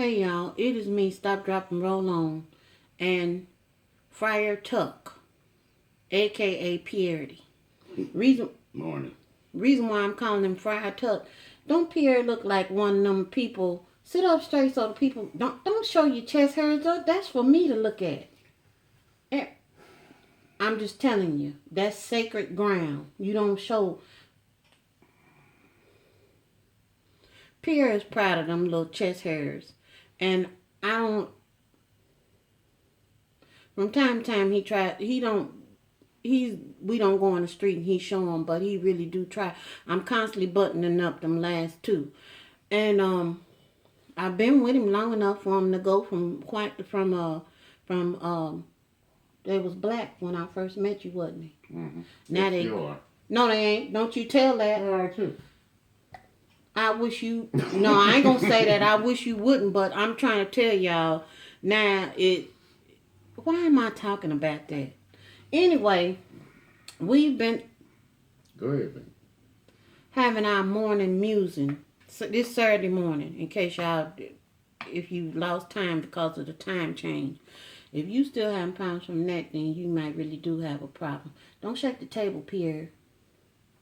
Hey y'all, it is me, Stop, Drop, and Roll On, and Friar Tuck, aka Pierre. Reason Morning. reason why I'm calling him Friar Tuck. Don't Pierre look like one of them people? Sit up straight so the people don't show your chest hairs. That's for me to look at. Eh, I'm just telling you, that's sacred ground. You don't show. Pierre is proud of them little chest hairs, and I don't. From time to time, we don't go on the street and he show him, but he really do try. I'm constantly buttoning up them last two, and I've been with him long enough for him to go from they was black when I first met you, wasn't he? Mm-hmm. Now yes, they you are. No, they ain't. Don't you tell that. They are too. I wish you. No, I ain't gonna say that. I wish you wouldn't, but I'm trying to tell y'all now. Why am I talking about that? Anyway, we've been Go ahead, baby. having our morning musing this Saturday morning. In case y'all, if you lost time because of the time change, if you still having problems from that, then you might really do have a problem. Don't shake the table, Pierre.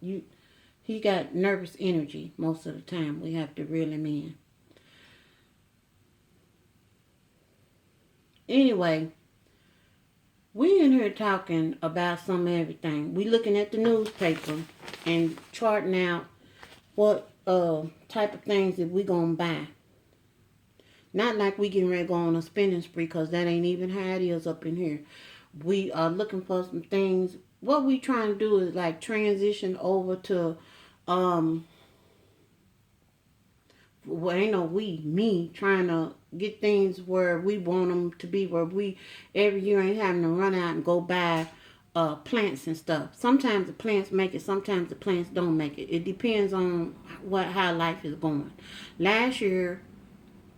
He got nervous energy most of the time. We have to reel him in. Anyway, we in here talking about some everything. We looking at the newspaper and charting out what type of things that we gonna buy. Not like we getting ready to go on a spending spree, because that ain't even how it is up in here. We are looking for some things. What we trying to do is like transition over to well, ain't no we, me, trying to get things where we want them to be, where we every year ain't having to run out and go buy plants and stuff. Sometimes the plants make it, sometimes the plants don't make it. It depends on how life is going. Last year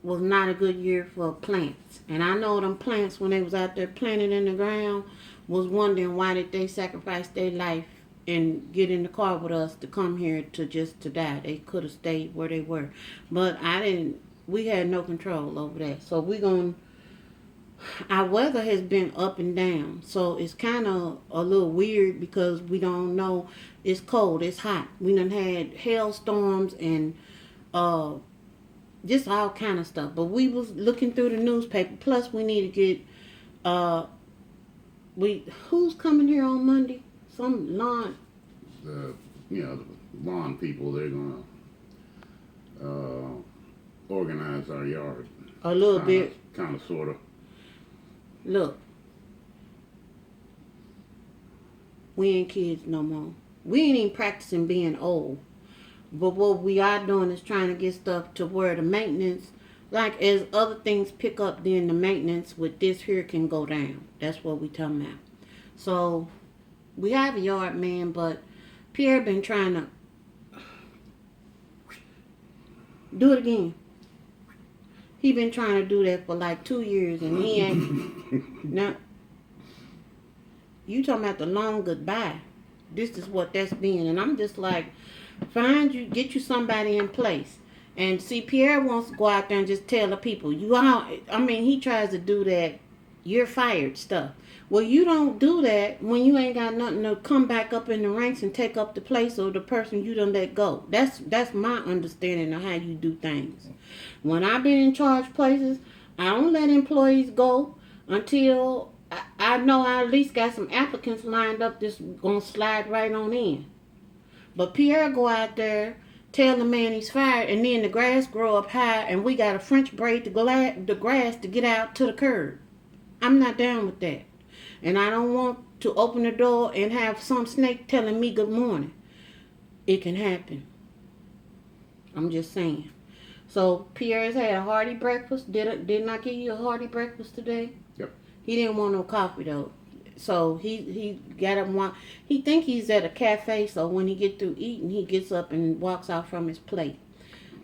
was not a good year for plants, and I know them plants when they was out there planted in the ground was wondering why did they sacrifice their life and get in the car with us to come here to die. They could have stayed where they were, but we had no control over that. So our weather has been up and down, so it's kind of a little weird because we don't know. It's cold, it's hot. We done had hailstorms and just all kind of stuff. But we was looking through the newspaper. Plus, we need to get who's coming here on Monday? Some lawn. The lawn people. They're gonna organize our yard. A little bit. Kind of, sort of. Look, we ain't kids no more. We ain't even practicing being old. But what we are doing is trying to get stuff to where the maintenance, like as other things pick up, then the maintenance with this here can go down. That's what we talking about. So we have a yard man, but Pierre been trying to do it again. He been trying to do that for like 2 years, and he ain't. Now, you talking about the long goodbye. This is what that's been, and I'm just like, get you somebody in place. And see, Pierre wants to go out there and just tell the people, he tries to do that, you're fired stuff. Well, you don't do that when you ain't got nothing to come back up in the ranks and take up the place of the person you done let go. That's my understanding of how you do things. When I've been in charge places, I don't let employees go until I know I at least got some applicants lined up that's gonna slide right on in. But Pierre go out there, tell the man he's fired, and then the grass grow up high, and we got to French braid the grass to get out to the curb. I'm not down with that. And I don't want to open the door and have some snake telling me good morning. It can happen. I'm just saying. So Pierre's had a hearty breakfast. Didn't I give you a hearty breakfast today? Yep. He didn't want no coffee though. So he got up one. He think he's at a cafe. So when he get through eating, he gets up and walks out from his plate.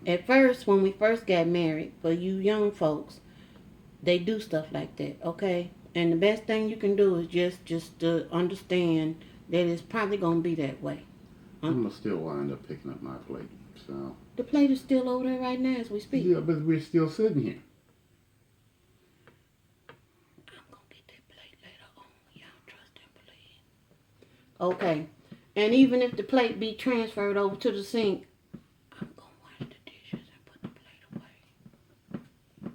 At first, when we first got married, for you young folks, they do stuff like that, okay? And the best thing you can do is just to understand that it's probably gonna be that way. I'm gonna still wind up picking up my plate. So the plate is still over there right now as we speak. yeah, but we're still sitting here. Okay. And even if the plate be transferred over to the sink, I'm going to wash the dishes and put the plate away.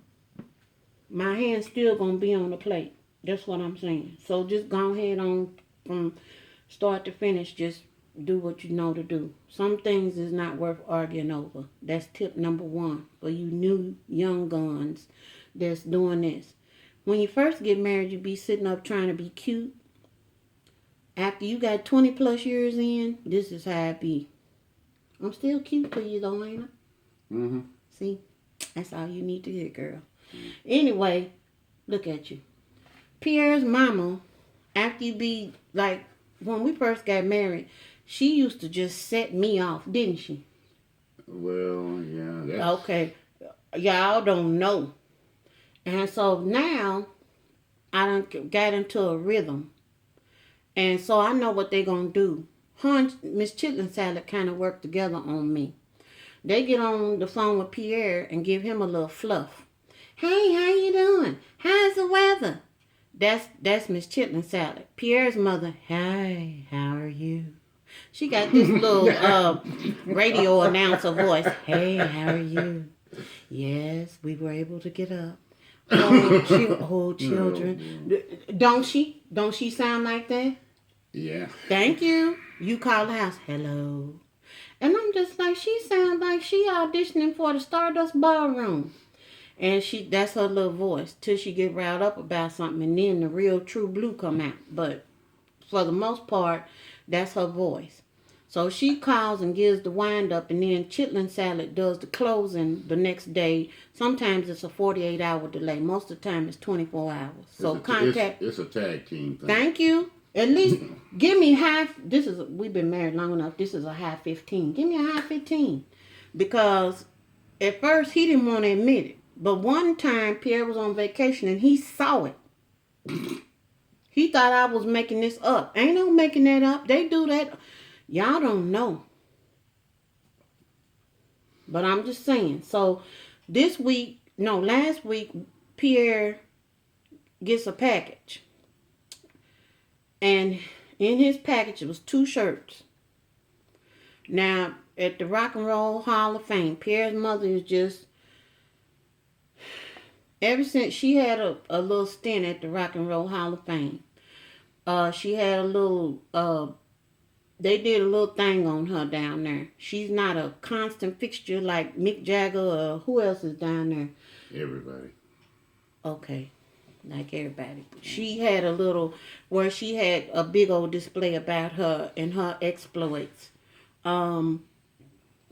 My hand's still going to be on the plate. That's what I'm saying. So just go ahead on from start to finish. Just do what you know to do. Some things is not worth arguing over. That's tip number 1 for you new young guns that's doing this. When you first get married, you be sitting up trying to be cute. After you got 20 plus years in, this is how it be. I'm still cute for you though, ain't I? Mm-hmm. See? That's all you need to hear, girl. Anyway, look at you. Pierre's mama, after you be like, when we first got married, she used to just set me off, didn't she? Well, yeah. That's... Okay. Y'all don't know. And so now, I done got into a rhythm. And so I know what they gonna do. Her and Miss Chitlin Salad kind of work together on me. They get on the phone with Pierre and give him a little fluff. Hey, how you doing? How's the weather? That's Miss Chitlin Salad. Pierre's mother. Hi, how are you? She got this little radio announcer voice. Hey, how are you? Yes, we were able to get up. Oh, children. Don't she? Don't she sound like that? Yeah. Thank you. You call the house. Hello. And I'm just like, she sounds like she auditioning for the Stardust Ballroom. And that's her little voice till she get riled up about something and then the real true blue come out. But for the most part, that's her voice. So she calls and gives the wind up, and then Chitlin Salad does the closing the next day. Sometimes it's a 48-hour delay. Most of the time it's 24 hours. So contact. It's a tag team thing. Thank you. At least give me half. We've been married long enough. This is a high 15. Give me a high 15. Because at first he didn't want to admit it. But one time Pierre was on vacation and he saw it. He thought I was making this up. Ain't no making that up. They do that. Y'all don't know. But I'm just saying. So last week, Pierre gets a package. And in his package, it was 2 shirts. Now, at the Rock and Roll Hall of Fame, Pierre's mother is just, ever since she had a little stint at the Rock and Roll Hall of Fame, she had a little, they did a little thing on her down there. She's not a constant fixture like Mick Jagger or who else is down there? Everybody. Okay. Like everybody. She had a little, where she had a big old display about her and her exploits.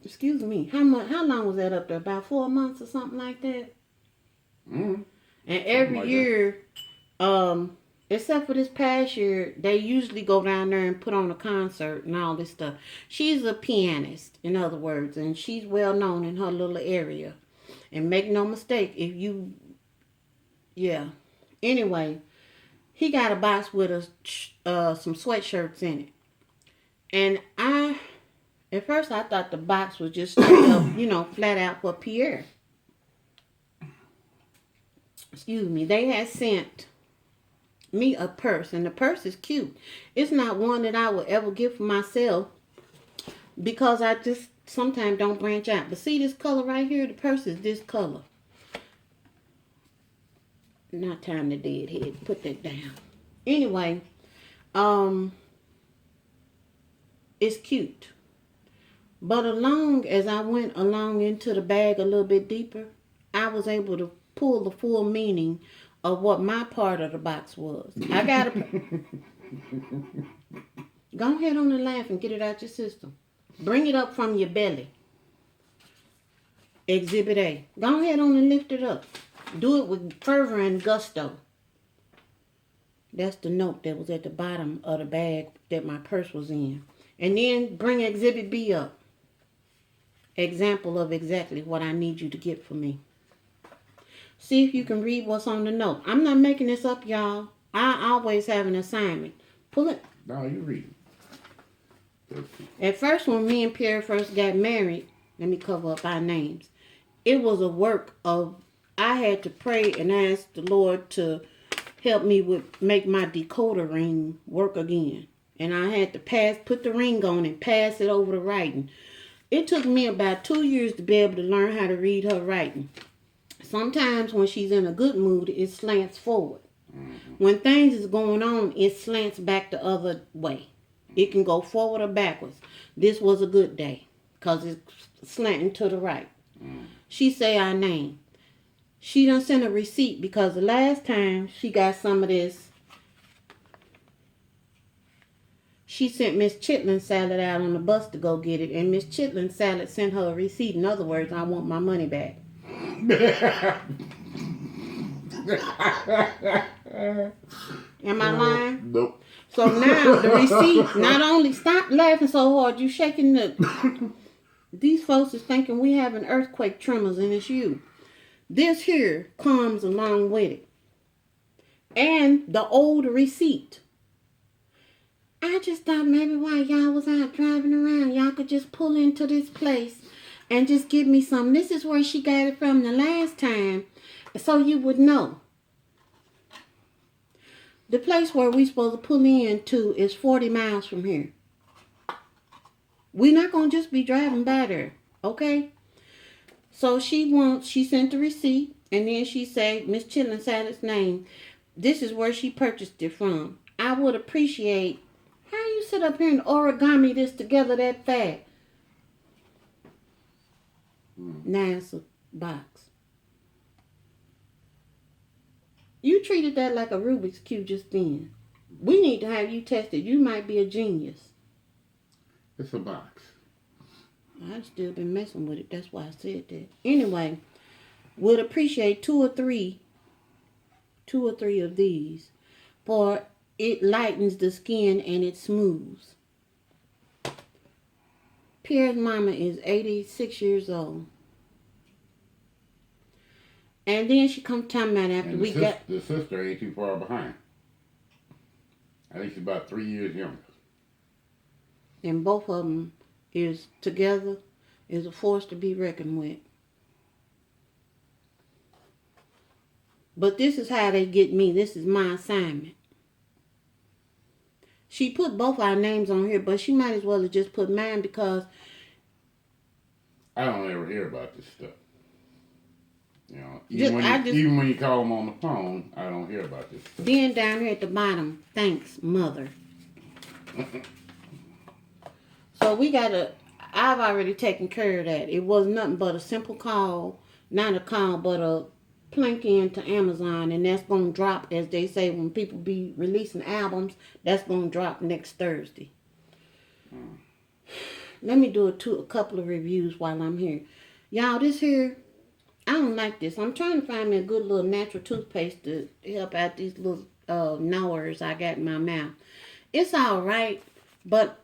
Excuse me. How long was that up there? About 4 months or something like that? Mm-hmm. And every year, except for this past year, they usually go down there and put on a concert and all this stuff. She's a pianist, in other words, and she's well known in her little area. And make no mistake, Anyway, he got a box with some sweatshirts in it. And at first I thought the box was just straight up, flat out for Pierre. Excuse me. They had sent me a purse, and the purse is cute. It's not one that I would ever get for myself because I just sometimes don't branch out. But see this color right here? The purse is this color. Not time to deadhead. Put that down. Anyway, it's cute. But as I went along into the bag a little bit deeper, I was able to pull the full meaning of what my part of the box was. I got to... Go ahead on and laugh and get it out your system. Bring it up from your belly. Exhibit A. Go ahead on and lift it up. Do it with fervor and gusto. That's the note that was at the bottom of the bag that my purse was in. And then bring Exhibit B up. Example of exactly what I need you to get for me. See if you can read what's on the note. I'm not making this up, y'all. I always have an assignment. Pull it. No, you read it. At first, when me and Pierre first got married, let me cover up our names. It was a work of... I had to pray and ask the Lord to help me make my decoder ring work again. and I had to put the ring on and pass it over the writing. It took me about 2 years to be able to learn how to read her writing. Sometimes when she's in a good mood, it slants forward. When things is going on, it slants back the other way. It can go forward or backwards. This was a good day because it's slanting to the right. She say our name. She done sent a receipt because the last time she got some of this, she sent Miss Chitlin salad out on the bus to go get it, and Miss Chitlin salad sent her a receipt. In other words, I want my money back. Am I lying? Nope. So now the receipt, not only, stop laughing so hard, you shaking the, these folks is thinking we having earthquake tremors and it's you. This here comes along with it. And the old receipt. I just thought maybe while y'all was out driving around, y'all could just pull into this place and just give me some. This is where she got it from the last time, so you would know. The place where we supposed to pull in to is 40 miles from here. We're not going to just be driving by there, okay? So she sent the receipt, and then she said, Miss Chitlin Salad's name. This is where she purchased it from. I would appreciate, how you sit up here and origami this together that fast? Now it's a box. You treated that like a Rubik's Cube just then. We need to have you tested. You might be a genius. It's a box. I've still been messing with it. That's why I said that. Anyway, would appreciate two or three of these, for it lightens the skin and it smooths. Pierre's mama is 86 years old. And then she come talking about after And we got... The sister ain't too far behind. I think she's about 3 years younger. And both of them is together, is a force to be reckoned with. But this is how they get me. This is my assignment. She put both our names on here, but she might as well have just put mine because... I don't ever hear about this stuff. You know, even when you call them on the phone, I don't hear about this stuff. Then down here at the bottom, thanks, mother. So I've already taken care of that. It was nothing but a simple call, not a call, but a plink in to Amazon, and that's going to drop, as they say, when people be releasing albums, that's going to drop next Thursday. Let me do a couple of reviews while I'm here. Y'all, this here, I don't like this. I'm trying to find me a good little natural toothpaste to help out these little gnawers I got in my mouth. It's all right, but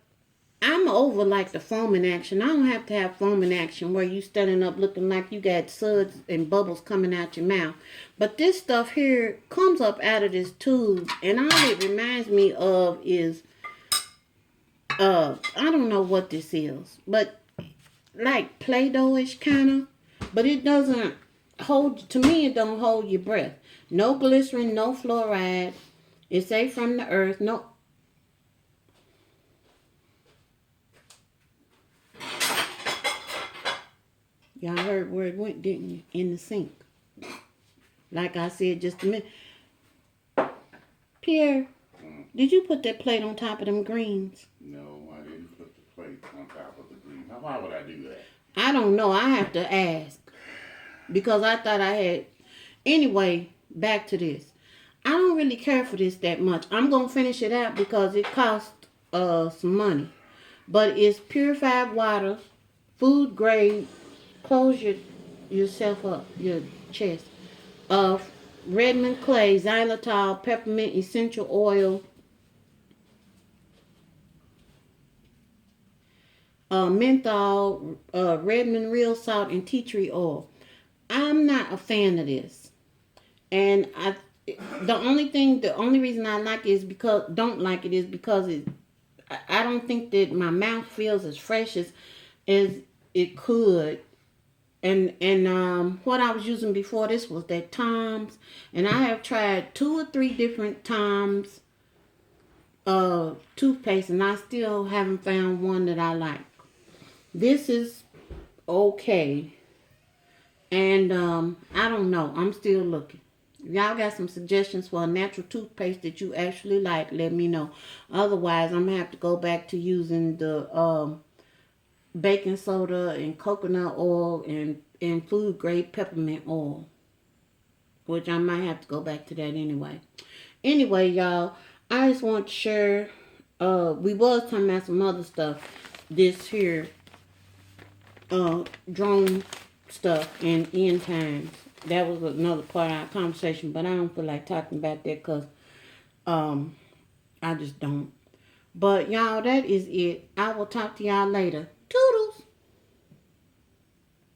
I'm over like the foaming action. I don't have to have foaming action where you standing up looking like you got suds and bubbles coming out your mouth. But this stuff here comes up out of this tube, and all it reminds me of is, I don't know what this is, but like Play-Doh-ish kind of. But it doesn't hold, to me it don't hold your breath. No glycerin, no fluoride. It's safe from the earth. No. Y'all heard where it went, didn't you? In the sink. Like I said just a minute. Pierre, did you put that plate on top of them greens? No, I didn't put the plate on top of the greens. Now, why would I do that? I don't know. I have to ask. Because I thought I had... Anyway, back to this. I don't really care for this that much. I'm going to finish it out because it costs some money. But it's purified water, food grade. Close yourself up, your chest. Redmond clay, xylitol, peppermint essential oil, menthol, Redmond real salt, and tea tree oil. I'm not a fan of this, and the only reason I like it is because I don't think that my mouth feels as fresh as it could. And what I was using before this was that Tom's, and I have tried 2 or 3 different Tom's toothpaste, and I still haven't found one that I like. This is okay. And I don't know. I'm still looking. If y'all got some suggestions for a natural toothpaste that you actually like, let me know. Otherwise, I'm gonna have to go back to using the baking soda and coconut oil and food grade peppermint oil, which I might have to go back to that anyway. Anyway, y'all, I just want to share. We was talking about some other stuff. This here, drone stuff in end times. That was another part of our conversation, but I don't feel like talking about that because I just don't. But y'all, that is it. I will talk to y'all later.